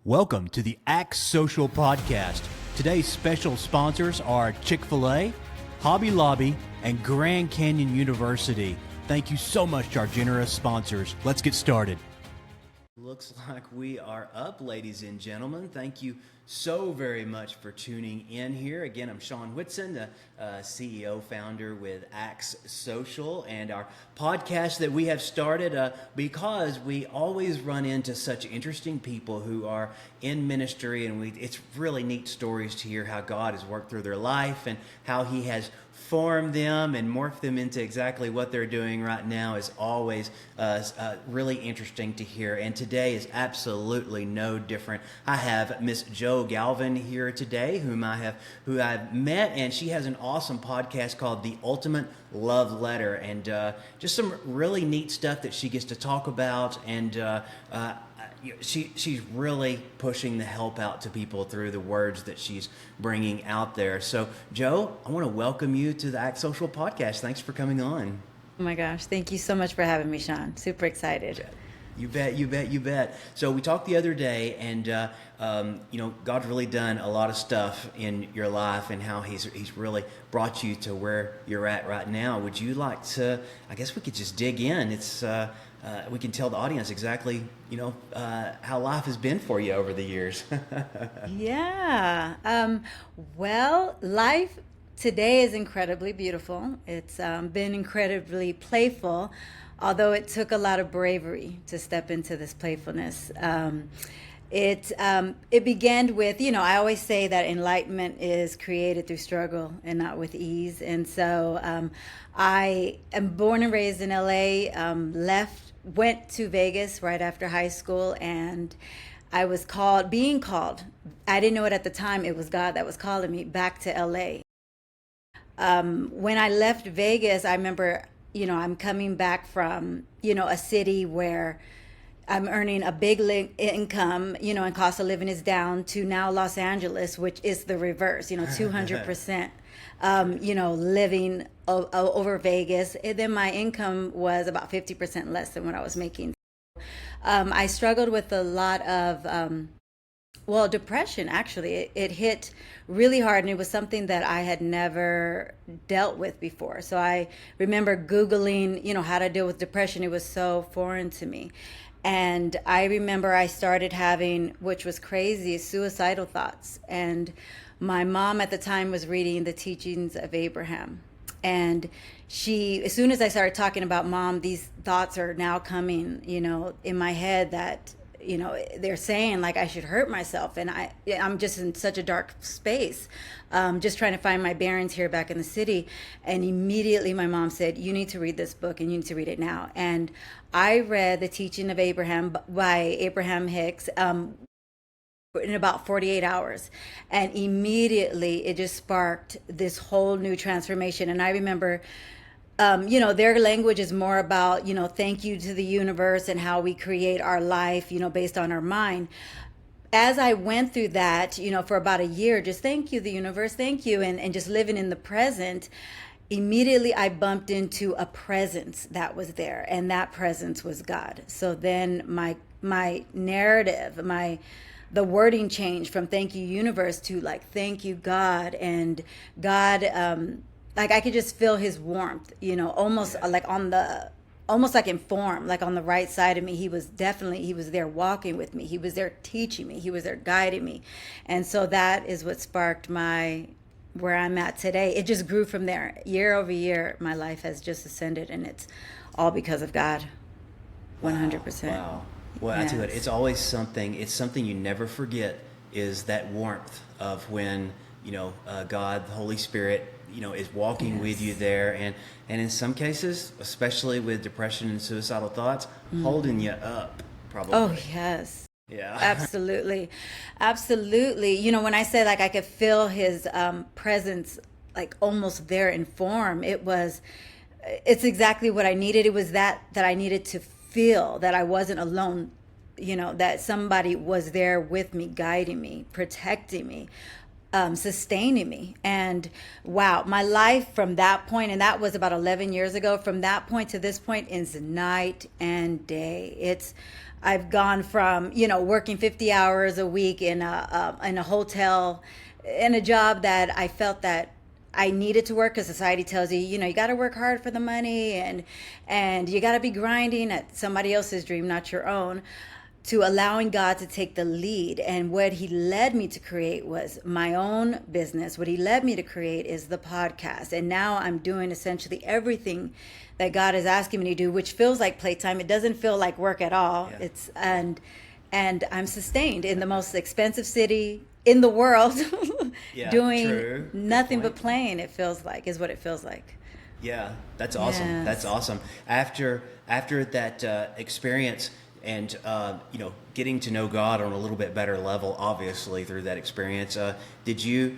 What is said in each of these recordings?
Welcome to the ActsSocial Podcast. Today's special sponsors are Chick-fil-A, Hobby Lobby, and Grand Canyon University. Thank you so much to our generous sponsors. Let's get started. Looks like we are up, ladies and gentlemen. Thank you so very much for tuning in here. Again, I'm Shawn Whitson, the CEO, founder with ActsSocial, and our podcast that we have started because we always run into such interesting people who are in ministry, and it's really neat stories to hear how God has worked through their life and how He has formed them and morphed them into exactly what they're doing right now is always really interesting to hear. And today is absolutely no different. I have Miss Jo Galvin here today, who I've met, and she has an awesome podcast called The Ultimate Love Letter, and just some really neat stuff that she gets to talk about. And she's really pushing the help out to people through the words that she's bringing out there. So, Jo, I want to welcome you to the ActsSocial Podcast. Thanks for coming on. Oh my gosh, thank you so much for having me, Shawn. Super excited. You bet. So we talked the other day, and God's really done a lot of stuff in your life, and how He's really brought you to where you're at right now. Would you like to? I guess we could just dig in. We can tell the audience exactly, how life has been for you over the years. Yeah. Well, life today is incredibly beautiful. It's been incredibly playful, although it took a lot of bravery to step into this playfulness. It began with, I always say that enlightenment is created through struggle and not with ease. And so I am born and raised in LA, went to Vegas right after high school, and I was being called. I didn't know it at the time. It was God that was calling me back to LA. When I left Vegas, I remember, I'm coming back from, a city where I'm earning a big income, and cost of living is down, to now Los Angeles, which is the reverse, 200%, living over Vegas. And then my income was about 50% less than what I was making. I struggled with a lot of, depression, actually. It hit really hard, and it was something that I had never dealt with before. So I remember Googling, how to deal with depression. It was so foreign to me. And I remember I started having, which was crazy, suicidal thoughts. And my mom at the time was reading the teachings of Abraham. And as soon as I started talking about Mom, these thoughts are now coming, in my head that, they're saying like I should hurt myself. And I'm just in such a dark space, just trying to find my bearings here back in the city. And immediately my mom said, you need to read this book, and you need to read it now. And I read The Teaching of Abraham by Abraham Hicks in about 48 hours. And immediately it just sparked this whole new transformation. And I remember their language is more about, thank you to the universe and how we create our life, based on our mind. As I went through that, for about a year, just thank you, the universe, thank you, and just living in the present, immediately I bumped into a presence that was there, and that presence was God. So then my narrative, the wording changed from thank you, universe, to like, thank you, God. And God, like I could just feel His warmth, almost almost like in form, like on the right side of me. He was there walking with me. He was there teaching me. He was there guiding me. And so that is what sparked where I'm at today. It just grew from there. Year over year, my life has just ascended, and it's all because of God. 100%. Wow. Well, yes. I tell you what, it's always something you never forget, is that warmth of when, God, the Holy Spirit, is walking with you there, and in some cases, especially with depression and suicidal thoughts, holding you up, probably. Oh, yes. Yeah. Absolutely. When I said like I could feel His presence like almost there in form, it's exactly what I needed. It was that I needed to feel that I wasn't alone, that somebody was there with me, guiding me, protecting me, sustaining me. And wow, my life from that point, and that was about 11 years ago, from that point to this point is night and day. It's I've gone from, working 50 hours a week in a hotel, in a job that I felt that I needed to work, because society tells you, you got to work hard for the money, and you got to be grinding at somebody else's dream, not your own, to allowing God to take the lead. And what he led me to create was my own business. What he led me to create is the podcast. And now I'm doing essentially everything that God is asking me to do, which feels like playtime. It doesn't feel like work at all. Yeah. And I'm sustained in the most expensive city in the world, doing true. nothing but playing, it feels like, is what it feels like. Yeah, that's awesome. Yes. That's awesome. After that experience, and getting to know God on a little bit better level, obviously through that experience, did you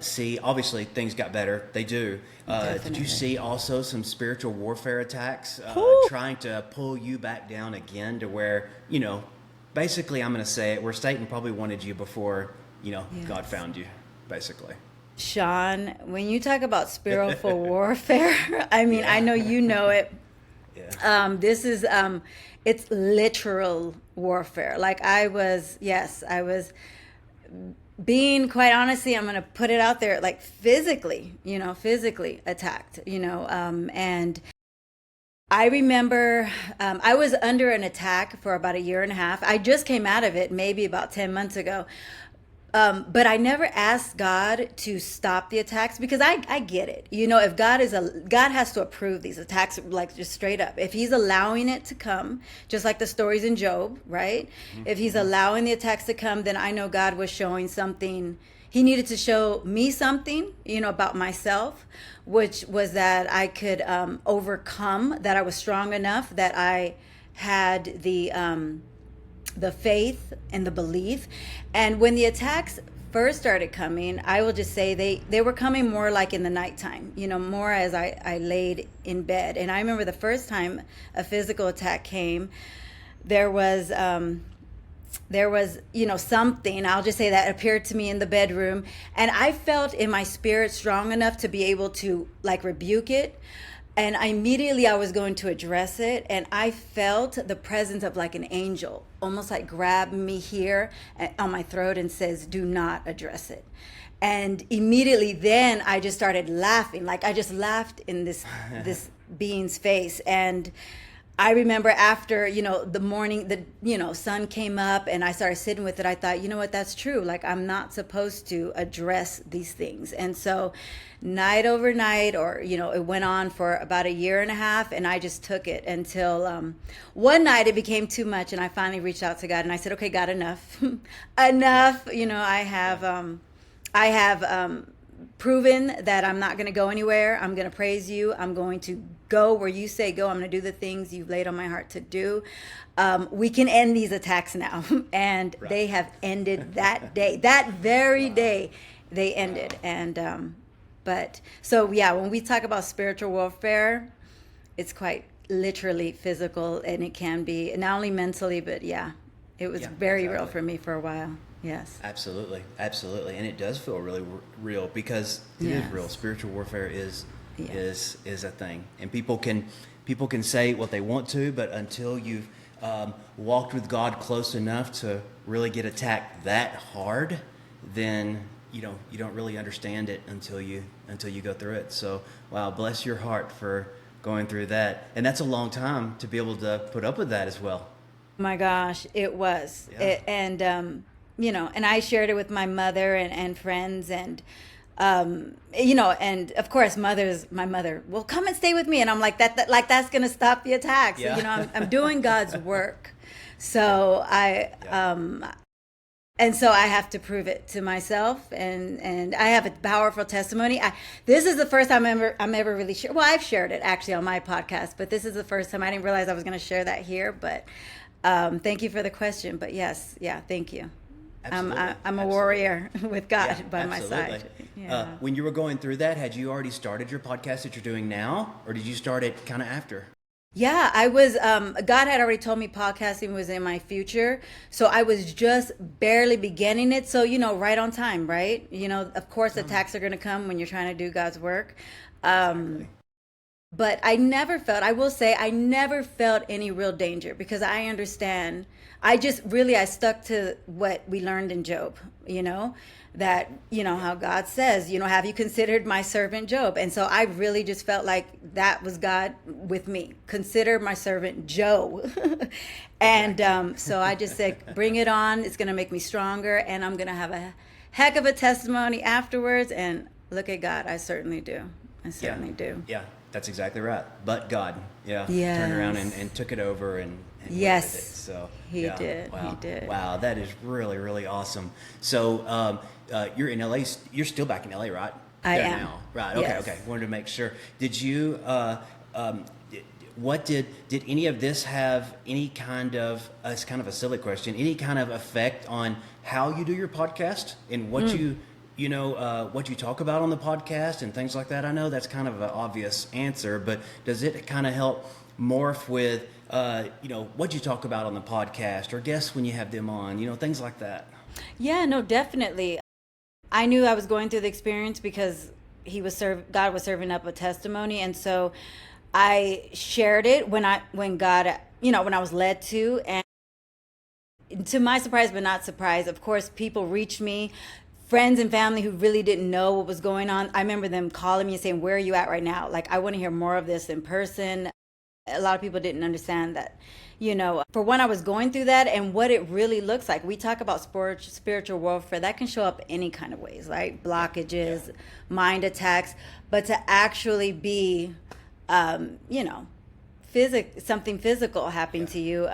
see? Obviously, things got better. They do. Did you see also some spiritual warfare attacks trying to pull you back down again to where basically, I'm going to say it, where Satan probably wanted you before Yes. God found you, basically. Shawn, when you talk about spiritual warfare, I mean, I know you know it. Yeah. This is it's literal warfare. Like I was being, quite honestly, I'm going to put it out there, like physically attacked, and I remember I was under an attack for about a year and a half. I just came out of it maybe about 10 months ago. But I never asked God to stop the attacks, because I get it. If God has to approve these attacks, like just straight up. If he's allowing it to come, just like the stories in Job, right? Mm-hmm. If he's allowing the attacks to come, then I know God was showing something. He needed to show me something, about myself, which was that I could overcome, that I was strong enough, that I had the faith and the belief. And when the attacks first started coming, I will just say they were coming more like in the nighttime, more as I laid in bed. And I remember the first time a physical attack came, there was something, I'll just say, that appeared to me in the bedroom. And I felt in my spirit strong enough to be able to rebuke it. And I was going to address it, and I felt the presence of an angel, almost grabbed me here on my throat and says, "Do not address it." And immediately then I just started laughing. I just laughed in this being's face. And I remember after, the morning, the sun came up and I started sitting with it. I thought, you know what, that's true. I'm not supposed to address these things. And so night over night, or, it went on for about a year and a half, and I just took it until one night it became too much. And I finally reached out to God and I said, okay, God, enough, enough. I have proven that I'm not going to go anywhere. I'm going to praise you. I'm going to go where you say go. I'm going to do the things you've laid on my heart to do. We can end these attacks now. And right. They have ended that day. That very day they ended. And but so yeah, when we talk about spiritual warfare, it's quite literally physical, and it can be not only mentally, but it was very real for me for a while. Yes. Absolutely. And it does feel really real, because it is real. Spiritual warfare is a thing, and people can say what they want to, but until you've walked with God close enough to really get attacked that hard, then you don't really understand it until you go through it. So wow, bless your heart for going through that, and that's a long time to be able to put up with that as well. My gosh, it was. And I shared it with my mother and friends, and and of course my mother will come and stay with me, and I'm like that's gonna stop the attacks. I'm doing God's work, so and so I have to prove it to myself, and I have a powerful testimony. This is the first time I'm ever really sure. Well, I've shared it actually on my podcast, but this is the first time. I didn't realize I was going to share that here, but thank you for the question. But yes, thank you. I'm a warrior with God by my side. Yeah. When you were going through that, had you already started your podcast that you're doing now, or did you start it kind of after? Yeah, I was, God had already told me podcasting was in my future. So I was just barely beginning it. So, right on time, right? Of course, attacks are going to come when you're trying to do God's work. Exactly. But I will say, I never felt any real danger because I understand. I stuck to what we learned in Job, that, how God says, have you considered my servant Job? And so I really just felt like that was God with me. Consider my servant Joe. And so I just said, bring it on. It's going to make me stronger. And I'm going to have a heck of a testimony afterwards. And look at God. I certainly do. I certainly do. Yeah. That's exactly right. But God, Yes. turned around and took it over and yes, went with it. So he did. Wow. He did. Wow, that is really, really awesome. So you're in LA. You're still back in LA, right? I am now. Right. Okay. Yes. Okay. Wanted to make sure. Did you? What did any of this have any kind of? It's kind of a silly question. Any kind of effect on how you do your podcast and what what you talk about on the podcast and things like that? I know that's kind of an obvious answer, but does it kind of help morph with, what you talk about on the podcast or guests when you have them on, things like that? Yeah, no, definitely. I knew I was going through the experience because God was serving up a testimony. And so I shared it when I was led to, and to my surprise, but not surprise, of course, people reached me. Friends and family who really didn't know what was going on. I remember them calling me and saying, where are you at right now? Like, I want to hear more of this in person. A lot of people didn't understand that, for one, I was going through that and what it really looks like. We talk about spiritual warfare. That can show up any kind of ways, right? Blockages, mind attacks. But to actually be, something physical happening to you,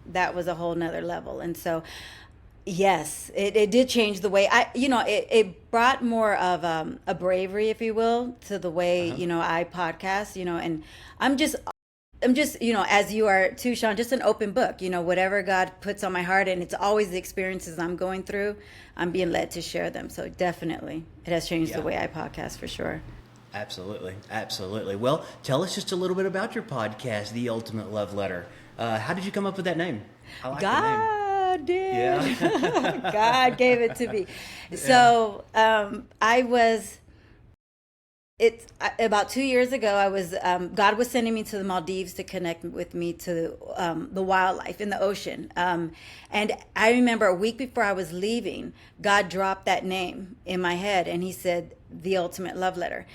that was a whole nother level. And so, yes, it did change the way it brought more of a bravery, if you will, to the way, I podcast, and I'm just, as you are too, Shawn, just an open book, whatever God puts on my heart. And it's always the experiences I'm going through. I'm being led to share them. So definitely it has changed the way I podcast for sure. Absolutely. Absolutely. Well, tell us just a little bit about your podcast, The Ultimate Love Letter. How did you come up with that name? I like the name. God did. Yeah. God gave it to me. So about 2 years ago, God was sending me to the Maldives to connect with me to the wildlife in the ocean. And I remember a week before I was leaving, God dropped that name in my head and he said, The Ultimate Love Letter.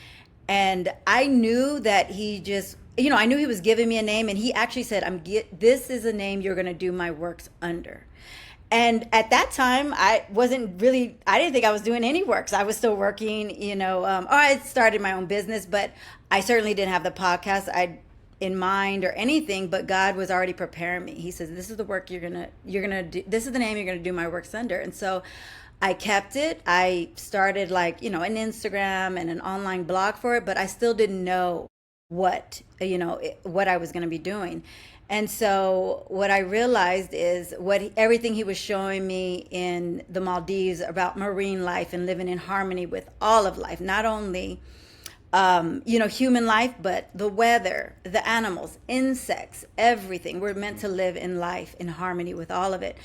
And I knew that he just, I knew he was giving me a name, and he actually said, this is a name you're going to do my works under. And at that time, I didn't think I was doing any works. I was still working, or I started my own business, but I certainly didn't have the podcast in mind or anything, but God was already preparing me. He says, this is the work you're going to do. This is the name you're going to do my works under. And so I kept it. I started an Instagram and an online blog for it, but I still didn't know what I was going to be doing. And so what I realized is everything he was showing me in the Maldives about marine life and living in harmony with all of life, not only, human life, but the weather, the animals, insects, everything. We're meant to live in life in harmony with all of it.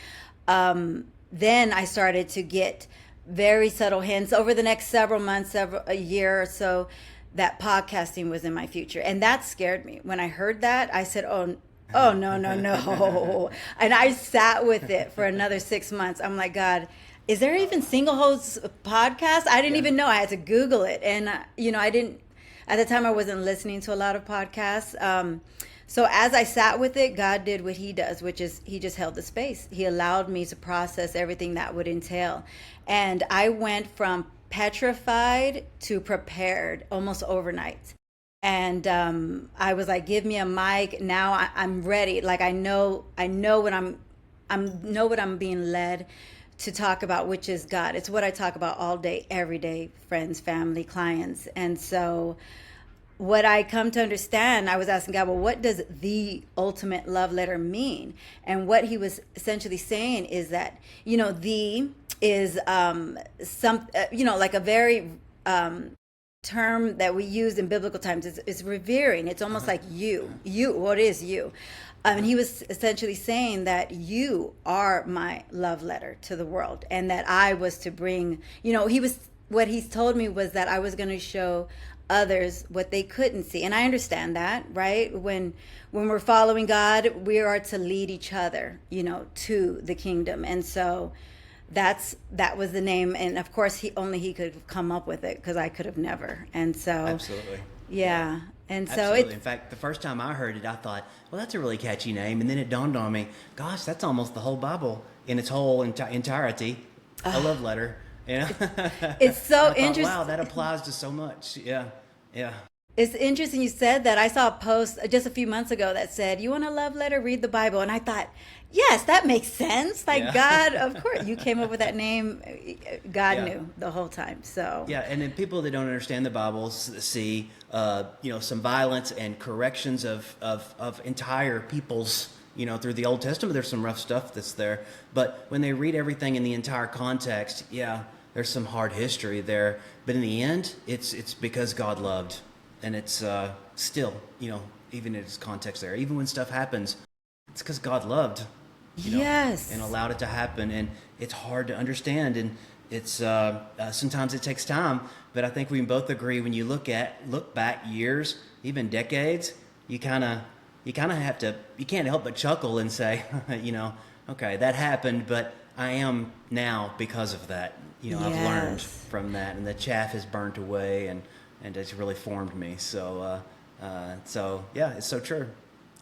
Then I started to get very subtle hints over the next several months, a year or so, that podcasting was in my future. And that scared me. When I heard that, I said, oh, no. And I sat with it for another 6 months. I'm like, God, is there even single host podcast? I didn't even know. I had to Google it. And, I didn't, at the time I wasn't listening to a lot of podcasts. So as I sat with it, God did what he does, which is he just held the space. He allowed me to process everything that would entail. And I went from petrified to prepared almost overnight. And I was like, give me a mic. Now I'm ready. Like I know what I'm being led to talk about, which is God. It's what I talk about all day, every day, friends, family, clients. And so what I come to understand, I was asking God, well, what does the ultimate love letter mean? And what he was essentially saying is that, the is like a very term that we use in biblical times. It's revering. It's almost like you, what is you? And he was essentially saying that you are my love letter to the world, and that I was to bring, what he's told me was that I was going to show others what they couldn't see. And I understand that, right? When we're following God, we are to lead each other, to the kingdom. And so that was the name. And of course, he could have come up with it, because I could have never. And so Absolutely. Yeah. And so Absolutely. In fact, the first time I heard it, I thought, well, that's a really catchy name. And then it dawned on me, gosh, that's almost the whole Bible in its whole entirety. A love letter. It's so interesting. Wow, that applies to so much. Yeah. It's interesting you said that. I saw a post just a few months ago that said, you want a love letter? Read the Bible. And I thought, yes, that makes sense. Like, God, of course, you came up with that name. God knew the whole time. So yeah, and then people that don't understand the Bible see, some violence and corrections of entire peoples. Through the Old Testament, there's some rough stuff that's there. But when they read everything in the entire context, there's some hard history there. But in the end, it's because God loved. And it's still, even in its context there, even when stuff happens, it's because God loved, yes, and allowed it to happen. And it's hard to understand, and it's sometimes it takes time. But I think we can both agree, when you look back years, even decades, you kind of have to, you can't help but chuckle and say, okay, that happened, but I am now because of that. I've learned from that, and the chaff has burnt away, and it's really formed me. So, it's so true.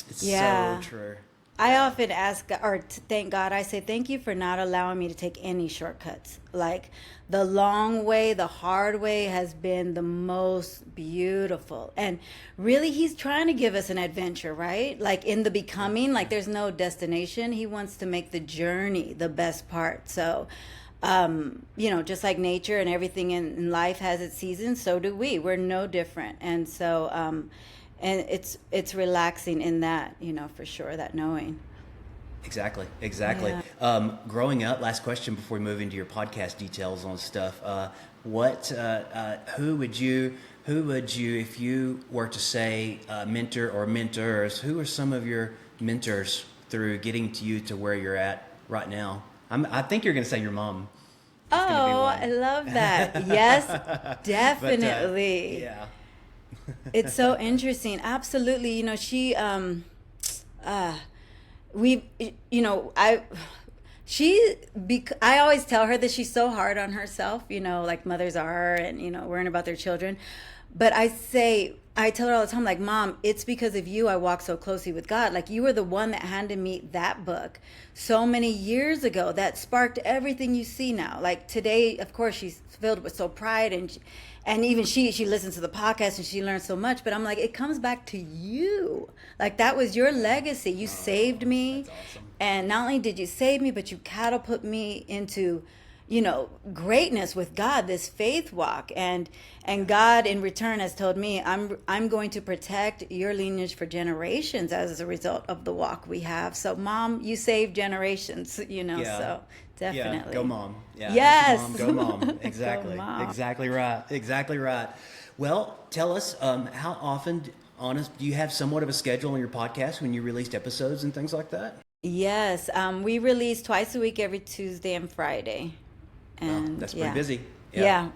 It's so true. I often ask, or thank God, I say, thank you for not allowing me to take any shortcuts. Like, the long way, the hard way has been the most beautiful. And really, he's trying to give us an adventure, right? Like, in the becoming, like, there's no destination. He wants to make the journey the best part. So, just like nature and everything in life has its seasons, so do we. We're no different. And so, and it's relaxing in that, for sure, that knowing. Exactly. Yeah. Growing up, last question before we move into your podcast details on stuff. Who would you, if you were to say mentor or mentors, who are some of your mentors through getting you to where you're at right now? I think you're going to say your mom. I love that. Yes, definitely. But, It's so interesting. Absolutely. She, I always tell her that she's so hard on herself, like mothers are, and, worrying about their children. But I tell her all the time, like, Mom, it's because of you I walk so closely with God. Like, you were the one that handed me that book so many years ago that sparked everything you see now. Like, today, of course, she's filled with so pride, and even she listens to the podcast and she learns so much. But I'm like, it comes back to you. Like, that was your legacy. You saved me. That's awesome. And not only did you save me, but you catapult me into greatness with God, this faith walk. And God in return has told me, I'm going to protect your lineage for generations as a result of the walk we have. So, Mom, you saved generations, so definitely. Yeah, go Mom. Yeah, yes. Mom, go Mom. Exactly. Go Mom. Exactly right. Well, tell us, how often, do you have somewhat of a schedule on your podcast when you released episodes and things like that? Yes. We release twice a week, every Tuesday and Friday. And that's pretty busy. Yeah.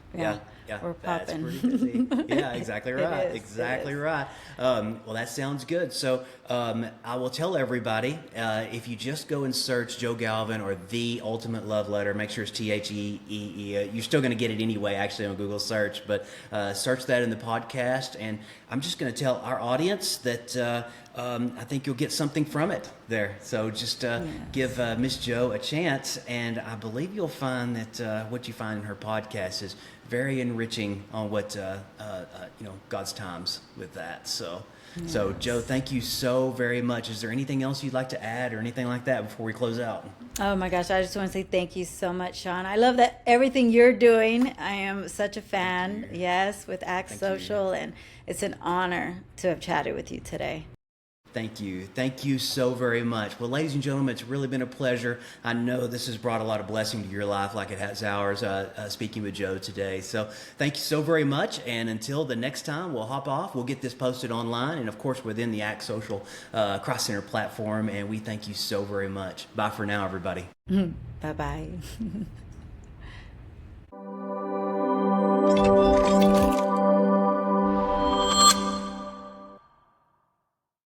We're popping. That's pretty busy. Yeah, exactly right. Exactly right. Well, that sounds good. So I will tell everybody, if you just go and search Jo Galvin or The Ultimate Love Letter, make sure it's THEEE. You're still going to get it anyway, actually, on Google search. But search that in the podcast. And I'm just going to tell our audience that I think you'll get something from it there. So just give Miss Jo a chance. And I believe you'll find that what you find in her podcast is very enriching on what God's times with that. So Jo, thank you so very much. Is there anything else you'd like to add or anything like that before we close out? Oh my gosh, I just want to say thank you so much, Shawn. I love that everything you're doing. I am such a fan. Yes, with ActsSocial, and it's an honor to have chatted with you today. Thank you. Thank you so very much. Well, ladies and gentlemen, it's really been a pleasure. I know this has brought a lot of blessing to your life like it has ours, speaking with Jo today. So thank you so very much. And until the next time, we'll hop off. We'll get this posted online and, of course, within the ActsSocial Cross Center platform. And we thank you so very much. Bye for now, everybody. Bye-bye.